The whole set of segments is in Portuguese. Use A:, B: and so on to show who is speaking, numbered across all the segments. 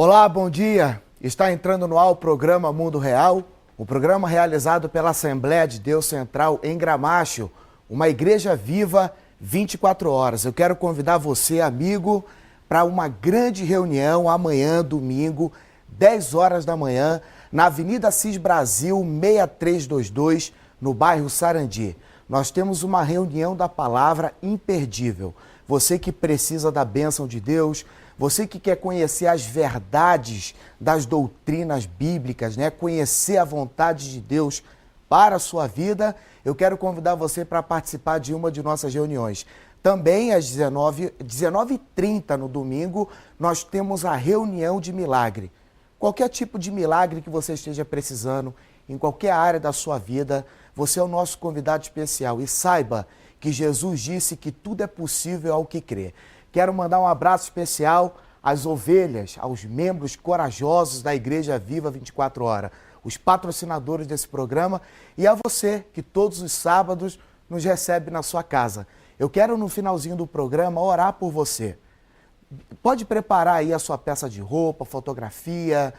A: Olá, bom dia. Está entrando no ar o programa Mundo Real, um programa realizado pela Assembleia de Deus Central em Gramacho, uma igreja viva 24 horas. Eu quero convidar você, amigo, para uma grande reunião amanhã, domingo, 10 horas da manhã, na Avenida Assis Brasil 6322, no bairro Sarandi. Nós temos uma reunião da palavra imperdível. Você que precisa da bênção de Deus, você que quer conhecer as verdades das doutrinas bíblicas, né? Conhecer a vontade de Deus para a sua vida, eu quero convidar você para participar de uma de nossas reuniões. Também às 19h30 no domingo, nós temos a reunião de milagre. Qualquer tipo de milagre que você esteja precisando, em qualquer área da sua vida, você é o nosso convidado especial. E saiba que Jesus disse que tudo é possível ao que crê. Quero mandar um abraço especial às ovelhas, aos membros corajosos da Igreja Viva 24 Horas, os patrocinadores desse programa e a você que todos os sábados nos recebe na sua casa. Eu quero no finalzinho do programa orar por você. Pode preparar aí a sua peça de roupa, fotografia,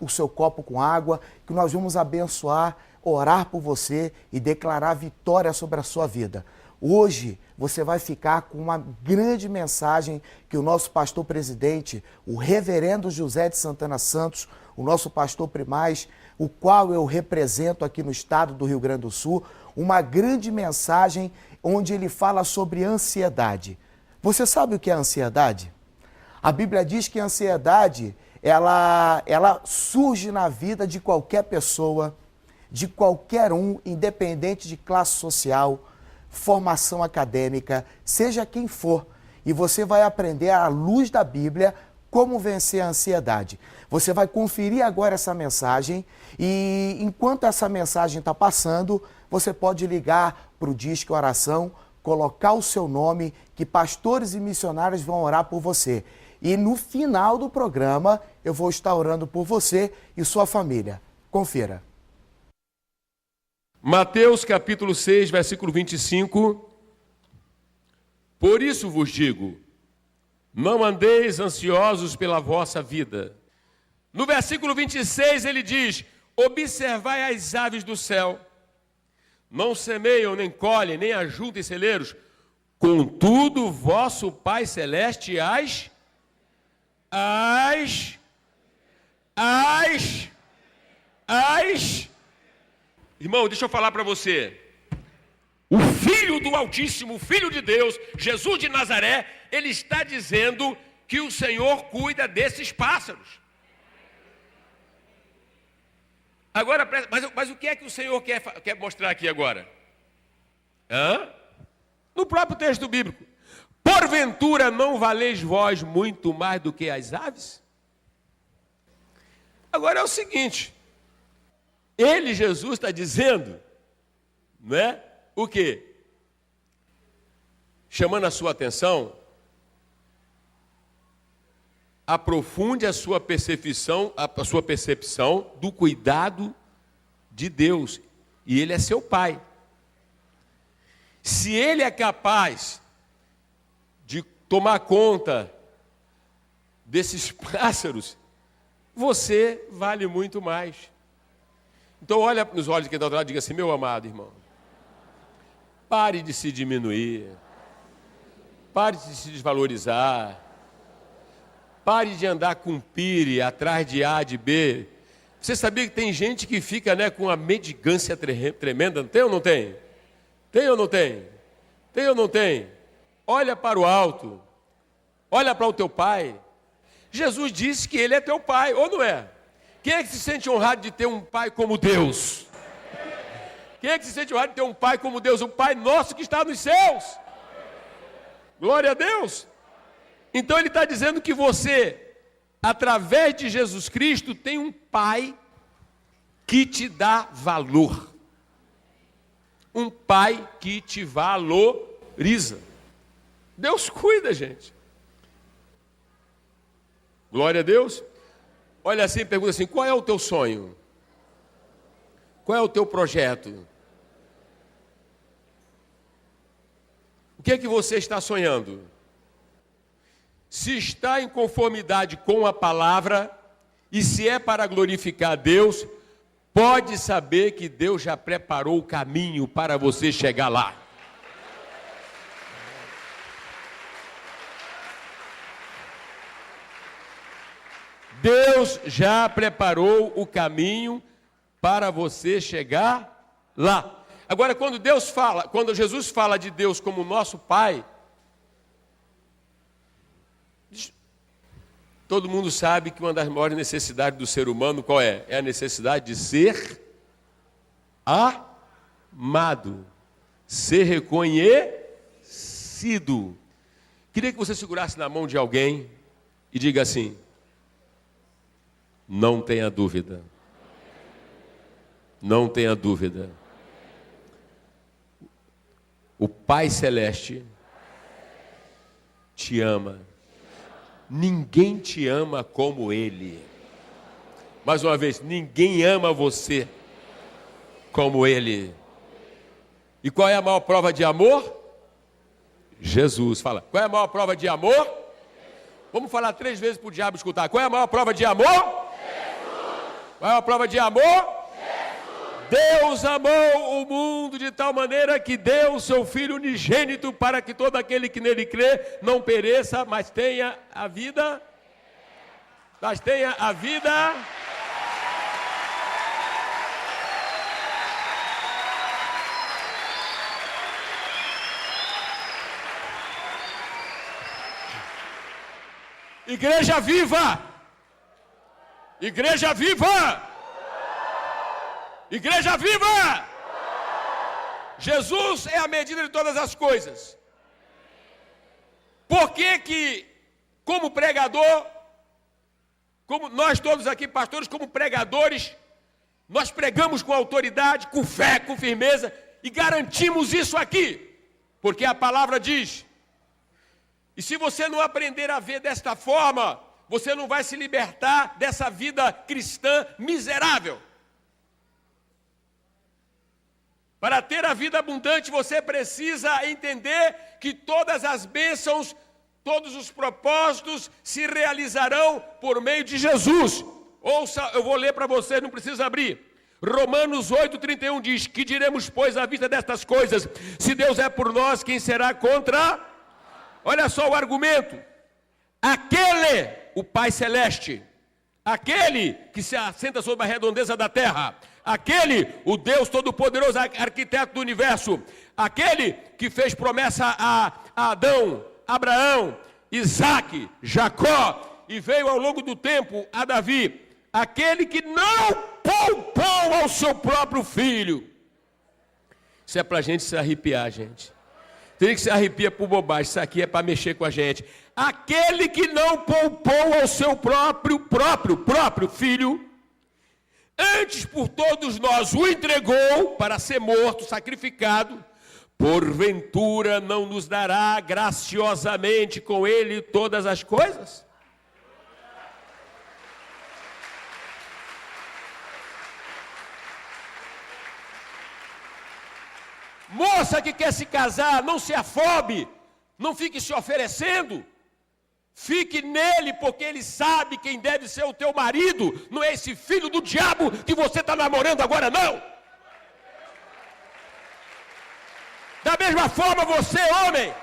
A: o seu copo com água, que nós vamos abençoar, orar por você e declarar vitória sobre a sua vida. Hoje você vai ficar com uma grande mensagem que o nosso pastor presidente, o reverendo José de Santana Santos, o nosso pastor primaz, o qual eu represento aqui no estado do Rio Grande do Sul, uma grande mensagem onde ele fala sobre ansiedade. Você sabe o que é ansiedade? A Bíblia diz que a ansiedade, ela surge na vida de qualquer pessoa, de qualquer um, independente de classe social, formação acadêmica, seja quem for, e você vai aprender à luz da Bíblia como vencer a ansiedade. Você vai conferir agora essa mensagem e enquanto essa mensagem está passando, você pode ligar para o Disque Oração, colocar o seu nome, que pastores e missionários vão orar por você. E no final do programa, eu vou estar orando por você e sua família. Confira.
B: Mateus capítulo 6, versículo 25. Por isso vos digo, não andeis ansiosos pela vossa vida. No versículo 26 ele diz, observai as aves do céu, não semeiam, nem colhem, nem ajuntam em celeiros, contudo vosso Pai Celeste Irmão, deixa eu falar para você. O Filho do Altíssimo, o Filho de Deus, Jesus de Nazaré, ele está dizendo que o Senhor cuida desses pássaros. Agora, mas o que é que o Senhor quer mostrar aqui agora? No próprio texto bíblico. Porventura não valeis vós muito mais do que as aves? Agora é o seguinte. Ele, Jesus, está dizendo, né? O quê? Chamando a sua atenção, aprofunde a sua percepção do cuidado de Deus. E Ele é seu Pai. Se Ele é capaz de tomar conta desses pássaros, você vale muito mais. Então olha nos olhos de quem está do lado e diga assim, meu amado irmão, pare de se diminuir, pare de se desvalorizar, pare de andar com pire atrás de A, de B. Você sabia que tem gente que fica, né, com uma mendigância tremenda, não tem ou não tem? Tem ou não tem? Tem ou não tem? Olha para o alto, olha para o teu pai. Jesus disse que Ele é teu pai, ou não é? Quem é que se sente honrado de ter um pai como Deus? Quem é que se sente honrado de ter um pai como Deus? Um pai nosso que está nos céus. Glória a Deus. Então ele está dizendo que você, através de Jesus Cristo, tem um pai que te dá valor. Um pai que te valoriza. Deus cuida, gente. Glória a Deus. Olha assim, pergunta assim, qual é o teu sonho? Qual é o teu projeto? O que é que você está sonhando? Se está em conformidade com a palavra, e se é para glorificar Deus, pode saber que Deus já preparou o caminho para você chegar lá. Deus já preparou o caminho para você chegar lá. Agora, quando Jesus fala de Deus como nosso Pai, todo mundo sabe que uma das maiores necessidades do ser humano, qual é? É a necessidade de ser amado, ser reconhecido. Queria que você segurasse na mão de alguém e diga assim: não tenha dúvida. Não tenha dúvida. O Pai Celeste te ama. Ninguém te ama como Ele. Mais uma vez, ninguém ama você como Ele. E qual é a maior prova de amor? Jesus. Fala, qual é a maior prova de amor? Vamos falar 3 vezes para o diabo escutar. Qual é a maior prova de amor? Jesus. Qual é a prova de amor? Deus amou o mundo de tal maneira que deu o seu Filho unigênito para que todo aquele que nele crê não pereça, mas tenha a vida. Mas tenha a vida. Igreja viva! Igreja viva! Igreja viva! Jesus é a medida de todas as coisas. Por que como pregador, como nós todos aqui pastores, como pregadores, nós pregamos com autoridade, com fé, com firmeza e garantimos isso aqui? Porque a palavra diz, e se você não aprender a ver desta forma, você não vai se libertar dessa vida cristã miserável. Para ter a vida abundante, você precisa entender que todas as bênçãos, todos os propósitos se realizarão por meio de Jesus. Ouça, eu vou ler para você, não precisa abrir. Romanos 8:31 diz, que diremos, pois, à vista destas coisas? Se Deus é por nós, quem será contra? Olha só o argumento. Aquele, o Pai Celeste, aquele que se assenta sobre a redondeza da terra, aquele, o Deus Todo-Poderoso, arquiteto do universo, aquele que fez promessa a Adão, Abraão, Isaac, Jacó, e veio ao longo do tempo a Davi, aquele que não poupou ao seu próprio filho. Isso é para a gente se arrepiar, gente. Tem que se arrepia por bobagem, isso aqui é para mexer com a gente. Aquele que não poupou ao seu próprio filho, antes por todos nós o entregou para ser morto, sacrificado, porventura não nos dará graciosamente com ele todas as coisas? Moça que quer se casar, não se afobe, não fique se oferecendo. Fique nele, porque ele sabe quem deve ser o teu marido. Não é esse filho do diabo que você está namorando agora, não. Da mesma forma, você, homem,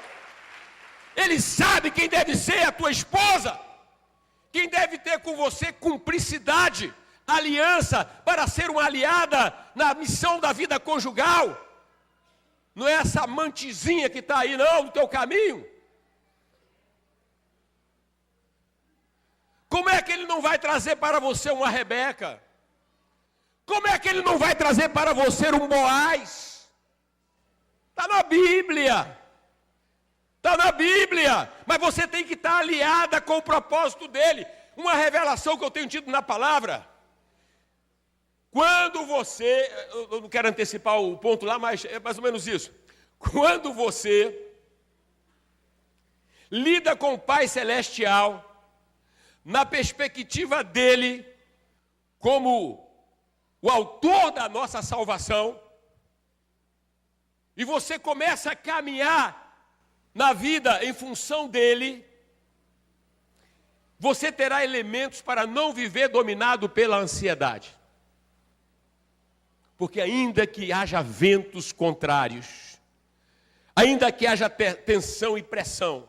B: ele sabe quem deve ser a tua esposa. Quem deve ter com você cumplicidade, aliança, para ser uma aliada na missão da vida conjugal. Não é essa amantezinha que está aí, não, no teu caminho. Como é que ele não vai trazer para você uma Rebeca? Como é que ele não vai trazer para você um Boaz? Está na Bíblia. Está na Bíblia. Mas você tem que estar aliada com o propósito dele. Uma revelação que eu tenho tido na palavra. Quando você, eu não quero antecipar o ponto lá, mas é mais ou menos isso. Quando você lida com o Pai Celestial, na perspectiva dele, como o autor da nossa salvação, e você começa a caminhar na vida em função dele, você terá elementos para não viver dominado pela ansiedade. Porque ainda que haja ventos contrários, ainda que haja tensão e pressão,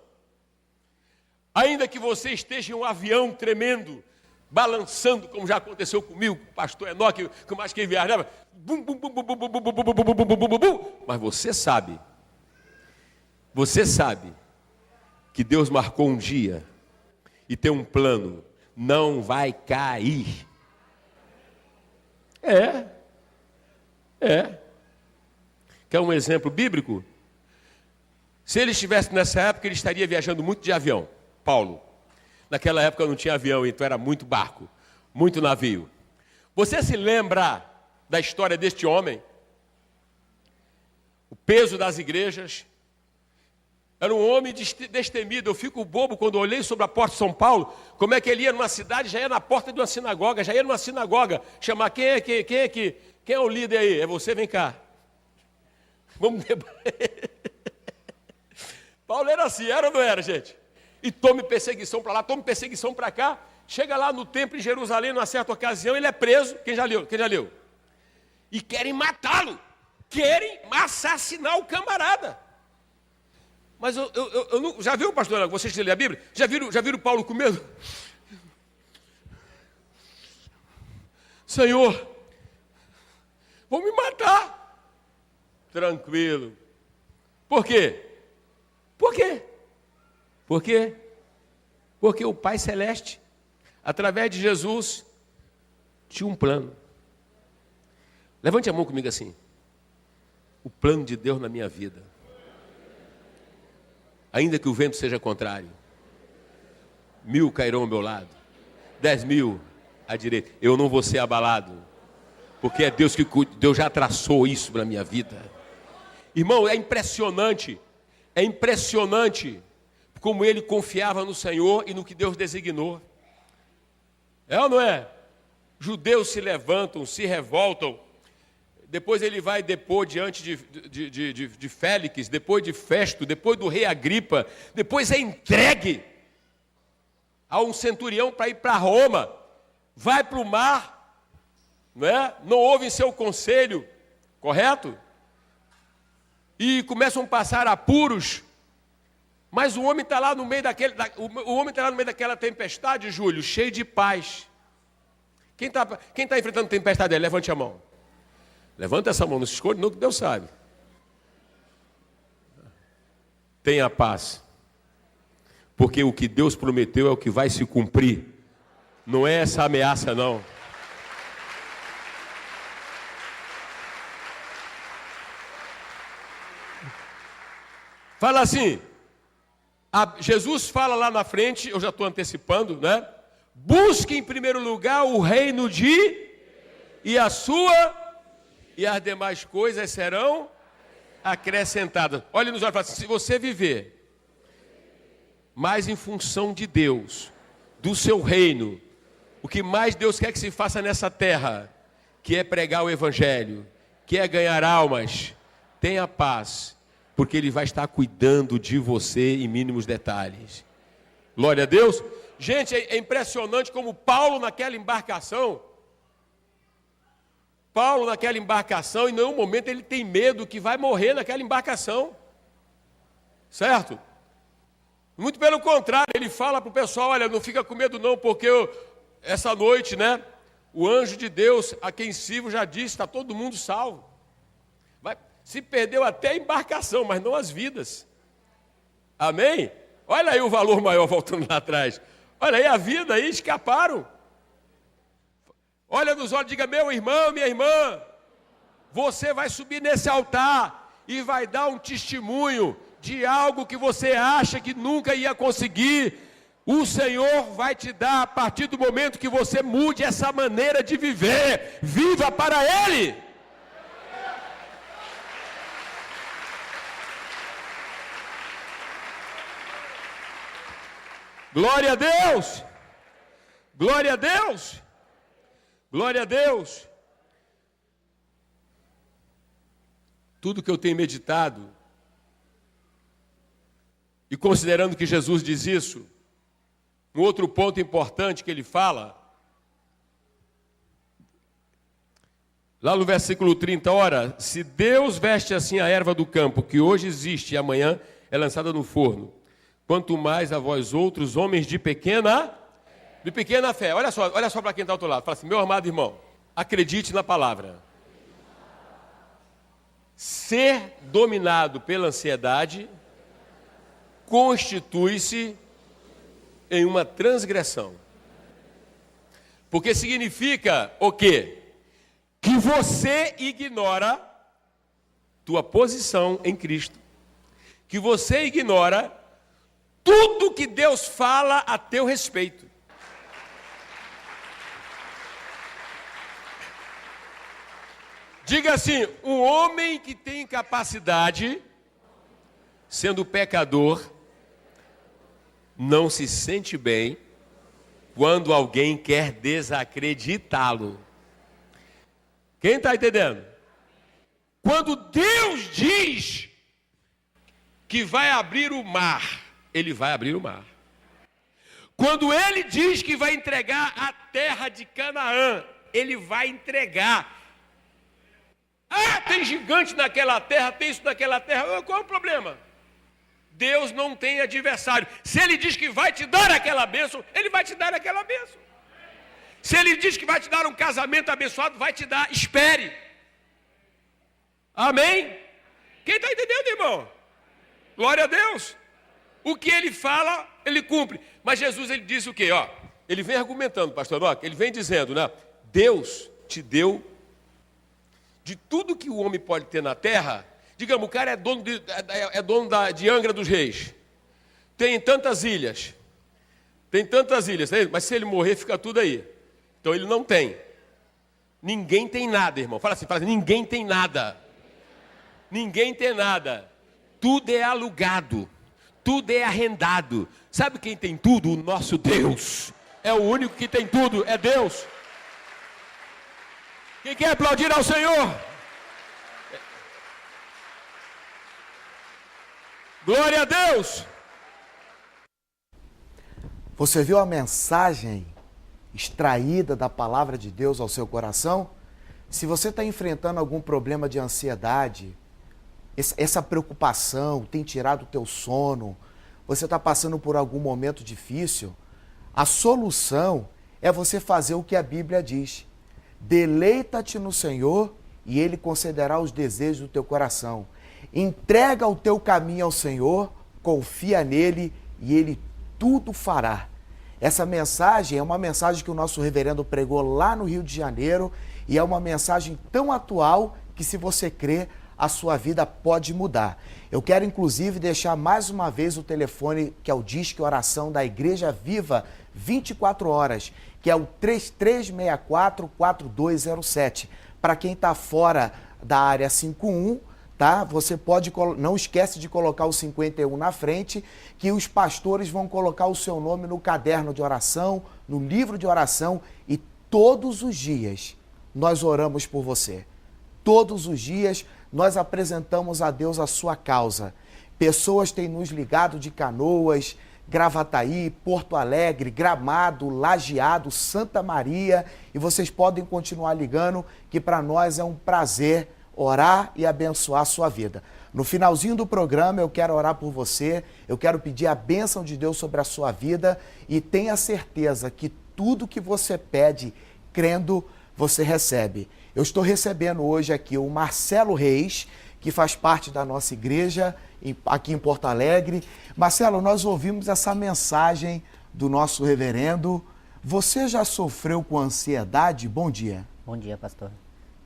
B: ainda que você esteja em um avião tremendo, balançando, como já aconteceu comigo, com o pastor Enoque, com mais quem viajava, bum, bum, bum, bum, bum, bum, bum, bum, bum, bum, bum, bum, bum. Mas você sabe que Deus marcou um dia e tem um plano, não vai cair. Quer um exemplo bíblico? Se ele estivesse nessa época, ele estaria viajando muito de avião. Paulo. Naquela época não tinha avião, então era muito barco, muito navio. Você se lembra da história deste homem? O peso das igrejas. Era um homem destemido. Eu fico bobo quando olhei sobre a porta de São Paulo, como é que ele ia numa cidade, já ia na porta de uma sinagoga, chamar quem é o líder aí? É você, vem cá. Vamos Paulo era assim, era ou não era, gente? E tome perseguição para lá, tome perseguição para cá. Chega lá no templo em Jerusalém, numa certa ocasião, ele é preso. Quem já leu? E querem matá-lo. Querem assassinar o camarada. Mas eu não, já viu, pastor, vocês que lêem a Bíblia? Já viram Paulo com medo? Senhor, vão me matar. Tranquilo. Por quê? Porque o Pai Celeste, através de Jesus, tinha um plano. Levante a mão comigo assim. O plano de Deus na minha vida. Ainda que o vento seja contrário, 1000 cairão ao meu lado, 10.000 à direita, eu não vou ser abalado, porque é Deus Deus já traçou isso na minha vida. Irmão, é impressionante como ele confiava no Senhor e no que Deus designou. É ou não é? Judeus se levantam, se revoltam, depois ele vai depor diante de Félix, depois de Festo, depois do rei Agripa, depois é entregue a um centurião para ir para Roma, vai para o mar, não ouve seu conselho, correto? E começam a passar apuros, mas o homem está lá no meio daquela tempestade, Júlio, cheio de paz. Quem tá enfrentando tempestade aí? Levante a mão. Levanta essa mão, não se esconde, não, que Deus sabe. Tenha paz. Porque o que Deus prometeu é o que vai se cumprir. Não é essa ameaça, não. Fala assim. Jesus fala lá na frente, eu já estou antecipando, né? Busque em primeiro lugar o reino e as demais coisas serão acrescentadas. Olha nos olhos e fala assim, se você viver mais em função de Deus, do seu reino, o que mais Deus quer que se faça nessa terra, que é pregar o evangelho, que é ganhar almas, tenha paz, porque Ele vai estar cuidando de você em mínimos detalhes. Glória a Deus. Gente, é impressionante como Paulo naquela embarcação, em nenhum momento ele tem medo que vai morrer naquela embarcação. Certo? Muito pelo contrário, ele fala para o pessoal, olha, não fica com medo não, porque essa noite, o anjo de Deus, a quem sirvo, já disse, está todo mundo salvo. Se perdeu até a embarcação, mas não as vidas. Amém? Olha aí o valor maior voltando lá atrás. Olha aí a vida aí, escaparam. Olha nos olhos, diga, meu irmão, minha irmã, você vai subir nesse altar e vai dar um testemunho de algo que você acha que nunca ia conseguir. O Senhor vai te dar a partir do momento que você mude essa maneira de viver. Viva para Ele! Glória a Deus! Glória a Deus! Glória a Deus! Tudo que eu tenho meditado, e considerando que Jesus diz isso, Um outro ponto importante que ele fala, lá no versículo 30, ora, se Deus veste assim a erva do campo, que hoje existe e amanhã é lançada no forno, quanto mais a vós outros, homens de pequena fé. Olha só para quem está ao outro lado. Fala assim, meu amado irmão, acredite na palavra. Ser dominado pela ansiedade constitui-se em uma transgressão. Porque significa o quê? Que você ignora tua posição em Cristo. Que você ignora tudo que Deus fala a teu respeito. Diga assim, um homem que tem capacidade, sendo pecador, não se sente bem quando alguém quer desacreditá-lo. Quem está entendendo? Quando Deus diz que vai abrir o mar, Ele vai abrir o mar. Quando Ele diz que vai entregar a terra de Canaã, Ele vai entregar. Ah, tem gigante naquela terra, tem isso naquela terra. Qual é o problema? Deus não tem adversário. Se Ele diz que vai te dar aquela bênção, Ele vai te dar aquela bênção. Se Ele diz que vai te dar um casamento abençoado, vai te dar. Espere. Amém? Quem está entendendo, irmão? Glória a Deus. O que Ele fala, Ele cumpre. Mas Jesus, Ele diz o quê? Ó, Ele vem argumentando, pastor Roque, Ele vem dizendo, né? Deus te deu de tudo que o homem pode ter na terra. Digamos, o cara é dono de Angra dos Reis. Tem tantas ilhas. Mas se ele morrer, fica tudo aí. Então ele não tem. Ninguém tem nada, irmão. Fala assim, ninguém tem nada. Ninguém tem nada. Tudo é alugado. Tudo é arrendado. Sabe quem tem tudo? O nosso Deus. É o único que tem tudo, é Deus. Quem quer aplaudir ao Senhor? Glória a Deus!
A: Você viu a mensagem extraída da palavra de Deus ao seu coração? Se você está enfrentando algum problema de ansiedade, essa preocupação tem tirado o teu sono, você está passando por algum momento difícil, a solução é você fazer o que a Bíblia diz. Deleita-te no Senhor e Ele concederá os desejos do teu coração. Entrega o teu caminho ao Senhor, confia nele e Ele tudo fará. Essa mensagem é uma mensagem que o nosso reverendo pregou lá no Rio de Janeiro e é uma mensagem tão atual que, se você crer, a sua vida pode mudar. Eu quero inclusive deixar mais uma vez o telefone, que é o Disque Oração da Igreja Viva 24 horas, que é o 3364-4207. Para quem está fora da área 51, tá? Você pode, não esquece de colocar o 51 na frente, que os pastores vão colocar o seu nome no caderno de oração, no livro de oração, e todos os dias nós oramos por você. Todos os dias nós apresentamos a Deus a sua causa. Pessoas têm nos ligado de Canoas, Gravataí, Porto Alegre, Gramado, Lajeado, Santa Maria, e vocês podem continuar ligando, que para nós é um prazer orar e abençoar a sua vida. No finalzinho do programa eu quero orar por você, eu quero pedir a bênção de Deus sobre a sua vida e tenha certeza que tudo que você pede, crendo, você recebe. Eu estou recebendo hoje aqui o Marcelo Reis, que faz parte da nossa igreja aqui em Porto Alegre. Marcelo, nós ouvimos essa mensagem do nosso reverendo. Você já sofreu com ansiedade? Bom dia.
C: Bom dia, pastor.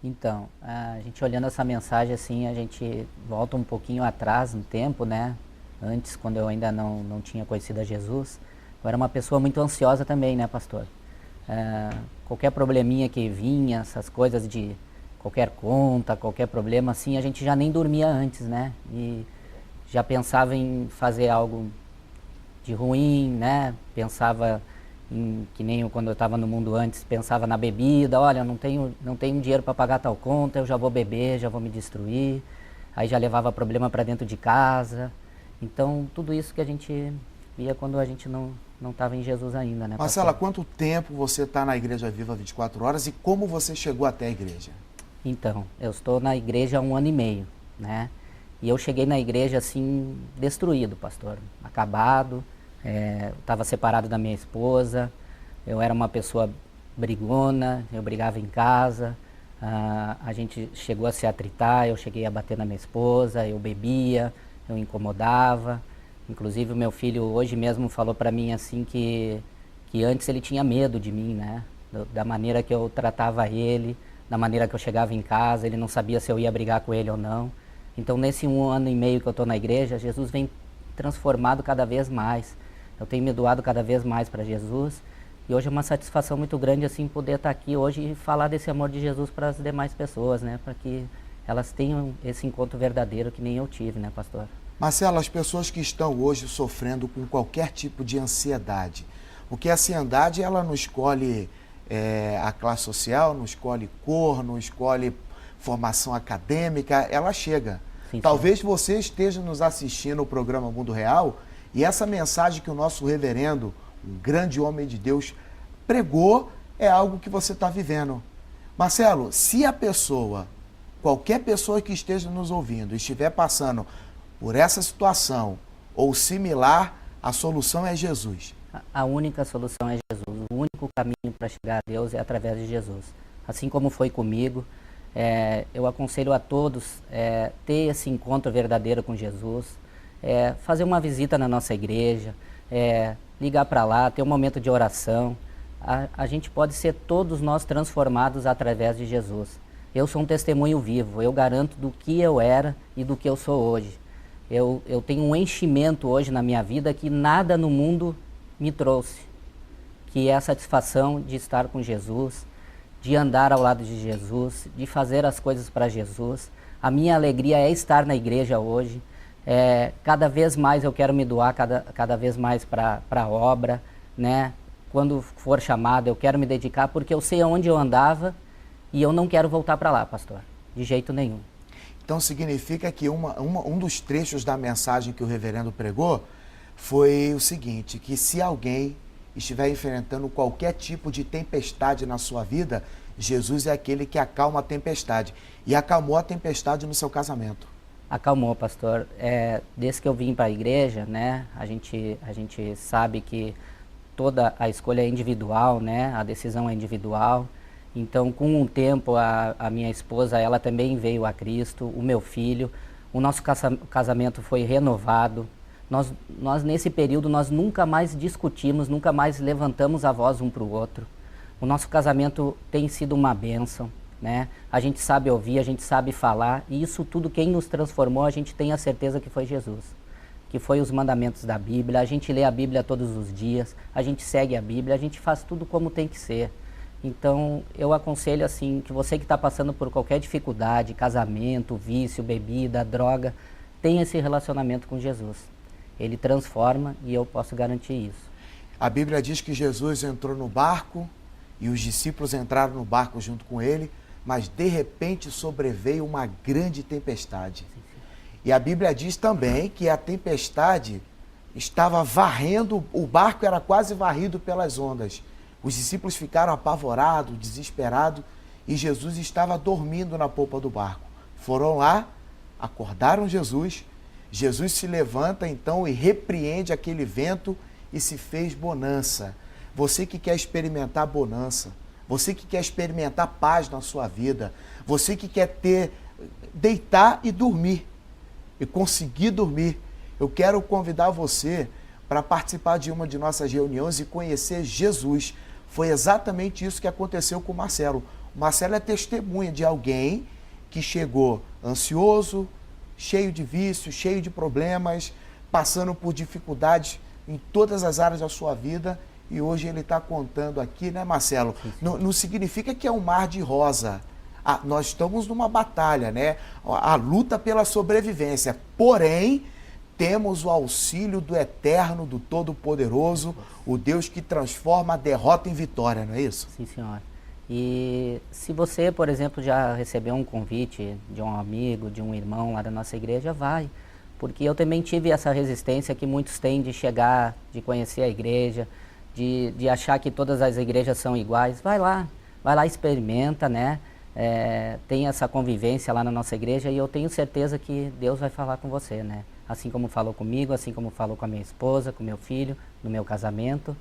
C: Então, a gente olhando essa mensagem assim, a gente volta um pouquinho atrás no tempo, né? Antes, quando eu ainda não tinha conhecido a Jesus, eu era uma pessoa muito ansiosa também, né, pastor? Qualquer probleminha que vinha, essas coisas de qualquer conta, qualquer problema assim, a gente já nem dormia antes, né? E já pensava em fazer algo de ruim, né? Pensava em, que nem eu, quando eu estava no mundo antes, pensava na bebida, olha, não tenho dinheiro para pagar tal conta, eu já vou beber, já vou me destruir. Aí já levava problema para dentro de casa. Então, tudo isso que a gente via quando a gente não não estava em Jesus ainda, né,
A: Marcela,
C: pastor?
A: quanto tempo você está na Igreja Viva 24 Horas e como você chegou até a igreja?
C: Então, eu estou na igreja há 1 ano e meio, né? E eu cheguei na igreja assim, destruído, pastor, acabado, estava separado da minha esposa, eu era uma pessoa brigona, eu brigava em casa, a gente chegou a se atritar, eu cheguei a bater na minha esposa, eu bebia, eu incomodava. Inclusive o meu filho hoje mesmo falou para mim assim que antes ele tinha medo de mim, né? Da maneira que eu tratava ele, da maneira que eu chegava em casa, ele não sabia se eu ia brigar com ele ou não. Então nesse 1 ano e meio que eu estou na igreja, Jesus vem transformado cada vez mais. Eu tenho me doado cada vez mais para Jesus. E hoje é uma satisfação muito grande assim poder estar aqui hoje e falar desse amor de Jesus para as demais pessoas, né? Para que elas tenham esse encontro verdadeiro que nem eu tive, né, pastor?
A: Marcela, as pessoas que estão hoje sofrendo com qualquer tipo de ansiedade, porque a ansiedade ela não escolhe a classe social, não escolhe cor, não escolhe formação acadêmica, ela chega.
C: Sim,
A: Talvez você esteja nos assistindo o programa Mundo Real e essa mensagem que o nosso reverendo, um grande homem de Deus, pregou é algo que você está vivendo. Marcelo, se a pessoa, qualquer pessoa que esteja nos ouvindo, estiver passando por essa situação ou similar, a solução é Jesus.
C: A única solução é Jesus. O único caminho para chegar a Deus é através de Jesus. Assim como foi comigo, eu aconselho a todos ter esse encontro verdadeiro com Jesus, fazer uma visita na nossa igreja, ligar para lá, ter um momento de oração. A gente pode ser todos nós transformados através de Jesus. Eu sou um testemunho vivo, eu garanto do que eu era e do que eu sou hoje. Eu tenho um enchimento hoje na minha vida que nada no mundo me trouxe, que é a satisfação de estar com Jesus, de andar ao lado de Jesus, de fazer as coisas para Jesus. A minha alegria é estar na igreja hoje. Cada vez mais eu quero me doar, cada vez mais para a obra, né? Quando for chamado, eu quero me dedicar, porque eu sei aonde eu andava e eu não quero voltar para lá, pastor, de jeito nenhum.
A: Então significa que um dos trechos da mensagem que o reverendo pregou foi o seguinte, que se alguém estiver enfrentando qualquer tipo de tempestade na sua vida, Jesus é aquele que acalma a tempestade. E acalmou a tempestade no seu casamento.
C: Acalmou, pastor. Desde que eu vim para a igreja, né, a gente sabe que toda a escolha é individual, né, a decisão é individual. Então, com o tempo, a minha esposa, ela também veio a Cristo, o meu filho, o nosso casamento foi renovado. Nós nesse período, nós nunca mais discutimos, nunca mais levantamos a voz um para o outro. O nosso casamento tem sido uma bênção, né? A gente sabe ouvir, a gente sabe falar, e isso tudo, quem nos transformou, a gente tem a certeza que foi Jesus. Que foi os mandamentos da Bíblia, a gente lê a Bíblia todos os dias, a gente segue a Bíblia, a gente faz tudo como tem que ser. Então, eu aconselho assim, que você que está passando por qualquer dificuldade, casamento, vício, bebida, droga, tenha esse relacionamento com Jesus. Ele transforma e eu posso garantir isso.
A: A Bíblia diz que Jesus entrou no barco e os discípulos entraram no barco junto com ele, mas de repente sobreveio uma grande tempestade. E a Bíblia diz também que a tempestade estava varrendo, o barco era quase varrido pelas ondas. Os discípulos ficaram apavorados, desesperados, e Jesus estava dormindo na polpa do barco. Foram lá, acordaram Jesus. Jesus se levanta então e repreende aquele vento e se fez bonança. Você que quer experimentar bonança, você que quer experimentar paz na sua vida, você que quer deitar e dormir, e conseguir dormir, eu quero convidar você para participar de uma de nossas reuniões e conhecer Jesus. Foi exatamente isso que aconteceu com o Marcelo. O Marcelo é testemunha de alguém que chegou ansioso, cheio de vícios, cheio de problemas, passando por dificuldades em todas as áreas da sua vida, e hoje ele está contando aqui, né, Marcelo? Não significa que é um mar de rosa. Nós estamos numa batalha, né? A luta pela sobrevivência. Porém, temos o auxílio do Eterno, do Todo-Poderoso, o Deus que transforma a derrota em vitória, não é isso?
C: Sim, senhor. E se você, por exemplo, já recebeu um convite de um amigo, de um irmão lá da nossa igreja, vai. Porque eu também tive essa resistência que muitos têm de chegar, de conhecer a igreja, de achar que todas as igrejas são iguais. Vai lá, experimenta, né? Tem essa convivência lá na nossa igreja e eu tenho certeza que Deus vai falar com você, né? Assim como falou comigo, assim como falou com a minha esposa, com meu filho, no meu casamento.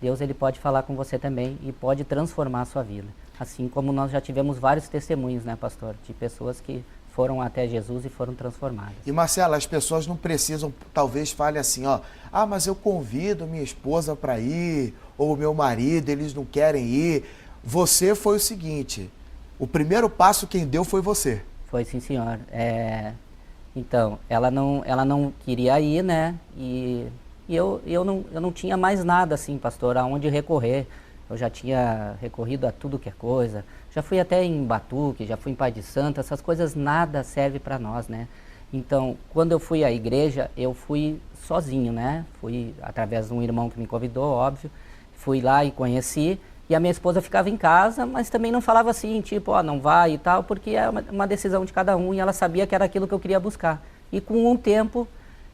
C: Deus, ele pode falar com você também e pode transformar a sua vida. Assim como nós já tivemos vários testemunhos, né, pastor? De pessoas que foram até Jesus e foram transformadas.
A: E Marcela, as pessoas não precisam, talvez fale assim, ó, mas eu convido minha esposa para ir, ou meu marido, eles não querem ir. Você foi o seguinte, o primeiro passo quem deu foi você.
C: Foi, sim, senhor. Então, ela não queria ir, né? E eu não tinha mais nada, assim, pastor, aonde recorrer. Eu já tinha recorrido a tudo que é coisa. Já fui até em Batuque, já fui em Pai de Santo. Essas coisas nada serve para nós, né? Então, quando eu fui à igreja, eu fui sozinho, né? Fui através de um irmão que me convidou, óbvio. Fui lá e conheci. E a minha esposa ficava em casa, mas também não falava assim, tipo, não vai e tal, porque é uma decisão de cada um e ela sabia que era aquilo que eu queria buscar. E com um tempo,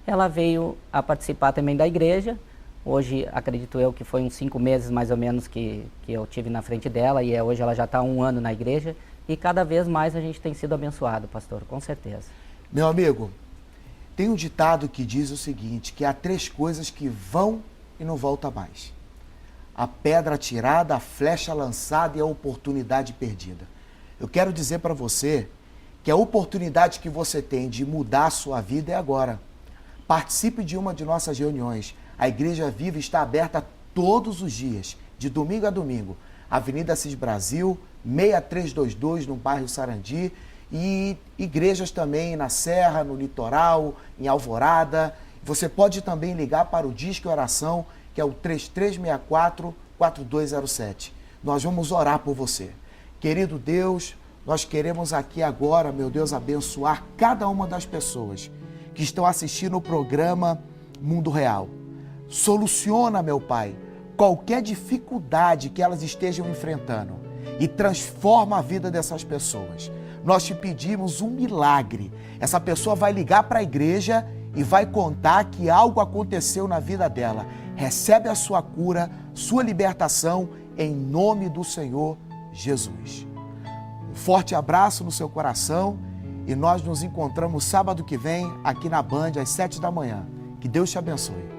C: ela veio a participar também da igreja. Hoje, acredito eu que foi uns 5 meses mais ou menos que eu tive na frente dela e hoje ela já está há 1 ano na igreja e cada vez mais a gente tem sido abençoado, pastor, com certeza.
A: Meu amigo, tem um ditado que diz o seguinte, que há 3 coisas que vão e não voltam mais. A pedra atirada, a flecha lançada e a oportunidade perdida. Eu quero dizer para você que a oportunidade que você tem de mudar a sua vida é agora. Participe de uma de nossas reuniões. A Igreja Viva está aberta todos os dias, de domingo a domingo. Avenida Assis Brasil, 6322, no bairro Sarandi. E igrejas também na Serra, no Litoral, em Alvorada. Você pode também ligar para o Disque Oração, que é o 3364-4207. Nós vamos orar por você. Querido Deus, nós queremos aqui agora, meu Deus, abençoar cada uma das pessoas que estão assistindo o programa Mundo Real. Soluciona, meu Pai, qualquer dificuldade que elas estejam enfrentando e transforma a vida dessas pessoas. Nós te pedimos um milagre. Essa pessoa vai ligar para a igreja e vai contar que algo aconteceu na vida dela. Recebe a sua cura, sua libertação, em nome do Senhor Jesus. Um forte abraço no seu coração e nós nos encontramos sábado que vem aqui na Band às 7 da manhã. Que Deus te abençoe.